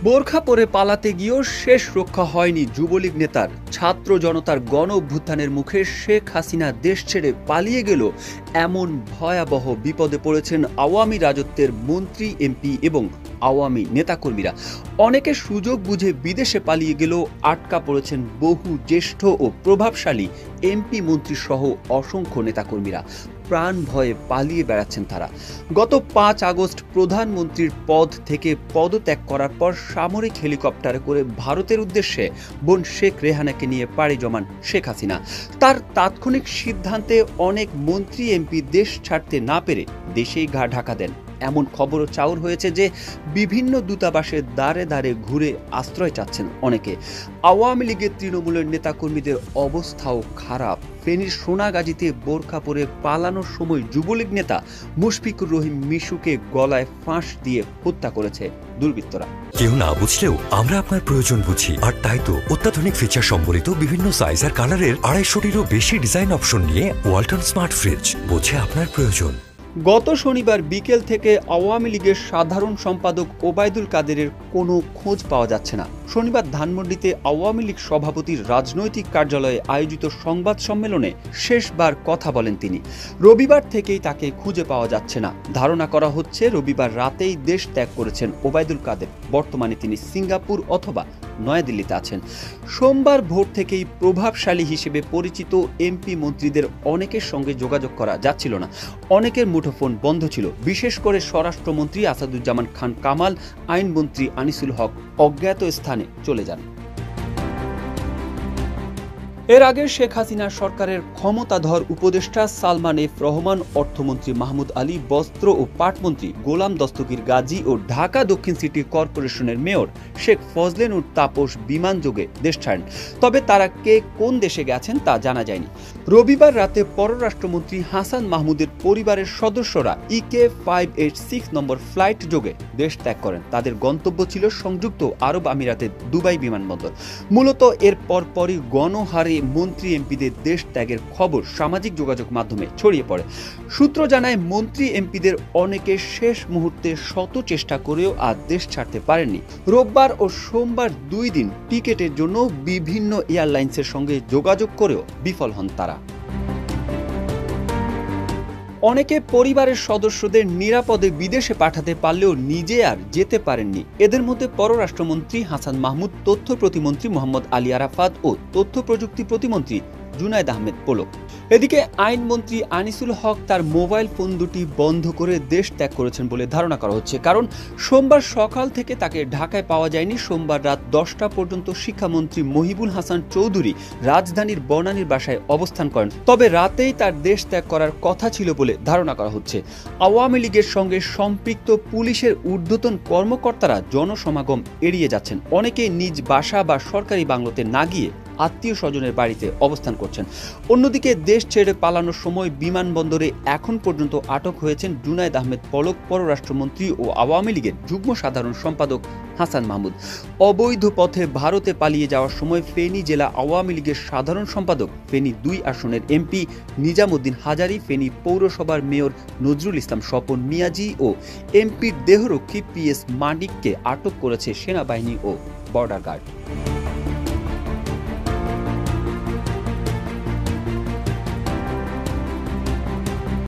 বোরখা পরে পালাতে গিয়েও শেষ রক্ষা হয়নি যুবলীগ নেতার। ছাত্র জনতার গণ অভ্যুত্থানের মুখে শেখ হাসিনা দেশ ছেড়ে পালিয়ে গেল। এমন ভয়াবহ বিপদে পড়েছেন আওয়ামী রাজত্বের মন্ত্রী, এমপি এবং আওয়ামী নেতাকর্মীরা। অনেকে সুযোগ বুঝে বিদেশে পালিয়ে গেলেও আটকা পড়েছেন বহু জ্যেষ্ঠ ও প্রভাবশালী এমপি, মন্ত্রী সহ অসংখ্য নেতাকর্মীরা। প্রাণ ভয়ে পালিয়ে বেড়াচ্ছেন তারা। গত 5 আগস্ট প্রধানমন্ত্রীর পদ থেকে পদত্যাগ করার পর সামরিক হেলিকপ্টারে করে ভারতের উদ্দেশ্যে বোন শেখ রেহানাকে নিয়ে পাড়ি জমান শেখ হাসিনা। তার তাৎক্ষণিক সিদ্ধান্তে অনেক মন্ত্রী, এমপি দেশ ছাড়তে না পেরে দেশেই গা ঢাকা দেন। এমন খবরও চাউর হয়েছে যে বিভিন্ন দূতাবাসের দ্বারে দ্বারে ঘুরে আশ্রয় চাচ্ছেন অনেকে। আওয়ামী লীগের তৃণমূলের নেতাকর্মীদের অবস্থাও খারাপ। ফেনীর সোনাগাজীতে বোরখা পরে পালানোর সময় যুবলীগ নেতা মুশফিকুর রহিম মিশুকে গলায় ফাঁস দিয়ে হত্যা করেছে দুর্বৃত্তরা। কেউ না বুঝলেও আমরা আপনার প্রয়োজন বুঝি, আর তাই তো অত্যাধুনিক ফিচার সম্বলিত বিভিন্ন সাইজ আর কালারের 250-টিরও বেশি ডিজাইন অপশন নিয়ে ওয়ালটন স্মার্ট ফ্রিজ বোঝে আপনার প্রয়োজন। গত শনিবার বিকেল থেকে আওয়ামী লীগের সাধারণ সম্পাদক ওবায়দুল কাদেরের কোনো খোঁজ পাওয়া যাচ্ছে না। শনিবার ধানমন্ডিতে আওয়ামী লীগ সভাপতির রাজনৈতিক কার্যালয়ে আয়োজিত সংবাদ সম্মেলনে শেষবার কথা বলেন তিনি। রবিবার থেকেই তাকে খুঁজে পাওয়া যাচ্ছে না। ধারণা করা হচ্ছে রবিবার রাতেই দেশ ত্যাগ করেছেন ওবায়দুল কাদের। বর্তমানে তিনি সিঙ্গাপুর অথবা নয়াদিল্লিতে আছেন। সোমবার ভোর থেকেই প্রভাবশালী হিসেবে পরিচিত এমপি, মন্ত্রীদের অনেকের সঙ্গে যোগাযোগ করা যাচ্ছিল না। অনেকের মুঠোফোন বন্ধ ছিল। বিশেষ করে স্বরাষ্ট্রমন্ত্রী আসাদুজ্জামান খান কামাল, আইনমন্ত্রী আনিসুল হক অজ্ঞাত স্থানে চলে যান। এর আগে শেখ হাসিনা সরকারের ক্ষমতাধর উপদেষ্টা সালমান এফ রহমান, অর্থমন্ত্রী মাহমুদ আলী, বস্ত্র ও পাটমন্ত্রী গোলাম দস্তগীর গাজী ও ঢাকা দক্ষিণ সিটি কর্পোরেশনের মেয়র শেখ ফজলেনুর তাপস বিমানযোগে দেশ ছাড়েন। তবে তারা কে কোন দেশে গেছেন তা জানা যায়নি। রবিবার রাতে পররাষ্ট্রমন্ত্রী হাসান মাহমুদের পরিবারের সদস্যরা EK 586 নম্বর ফ্লাইট যোগে দেশ ত্যাগ করেন। তাদের গন্তব্য ছিল সংযুক্ত আরব আমিরাতের দুবাই বিমানবন্দর। মূলত এর পরপরই গণহারে মন্ত্রী, এমপিদের দেশ ত্যাগের খবর সামাজিক যোগাযোগ মাধ্যমে ছড়িয়ে পড়ে। সূত্র জানায়, মন্ত্রী, এমপিদের অনেকে শেষ মুহূর্তে শত চেষ্টা করেও আর দেশ ছাড়তে পারেননি। রোববার ও সোমবার 2 দিন টিকেটের জন্য বিভিন্ন এয়ারলাইন্সের সঙ্গে যোগাযোগ করেও বিফল হন তারা। অনেকে পরিবারের সদস্যদের নিরাপদে বিদেশে পাঠাতে পারলেও নিজে আর যেতে পারেননি। এদের মধ্যে পররাষ্ট্রমন্ত্রী হাসান মাহমুদ, তথ্য প্রতিমন্ত্রী মোহাম্মদ আলী আরাফাত ও তথ্য প্রযুক্তি প্রতিমন্ত্রী জুনায়েদ আহমেদ পলক। এদিকে আইনমন্ত্রী আনিসুল হক তার মোবাইল ফোন দুটি বন্ধ করে দেশ ত্যাগ করেছেন বলে ধারণা করা হচ্ছে, কারণ সোমবার সকাল থেকে তাকে ঢাকায় পাওয়া যায়নি। সোমবার রাত 10টা পর্যন্ত শিক্ষামন্ত্রী মহিবুল হাসান চৌধুরী রাজধানীর বনানীর বাসায় অবস্থান করেন। তবে রাতেই তার দেশ ত্যাগ করার কথা ছিল বলে ধারণা করা হচ্ছে। আওয়ামী লীগের সঙ্গে সম্পৃক্ত পুলিশের ঊর্ধ্বতন কর্মকর্তারা জনসমাগম এড়িয়ে যাচ্ছেন। অনেকে নিজ বাসা বা সরকারি বাংলোতে না গিয়ে আত্মীয় স্বজনের বাড়িতে অবস্থান করছেন। অন্যদিকে দেশ ছেড়ে পালানোর সময় বিমানবন্দরে এখন পর্যন্ত আটক হয়েছেন জুনায়েদ আহমেদ পলক, পররাষ্ট্রমন্ত্রী ও আওয়ামী লীগের যুগ্ম সাধারণ সম্পাদক হাসান মাহমুদ। অবৈধ পথে ভারতে পালিয়ে যাওয়ার সময় ফেনী জেলা আওয়ামী লীগের সাধারণ সম্পাদক, ফেনী 2 আসনের এমপি নিজামুদ্দিন হাজারি, ফেনী পৌরসভার মেয়র নজরুল ইসলাম স্বপন মিয়াজি ও এমপির দেহরক্ষী PS মানিককে আটক করেছে সেনাবাহিনী ও বর্ডার গার্ড।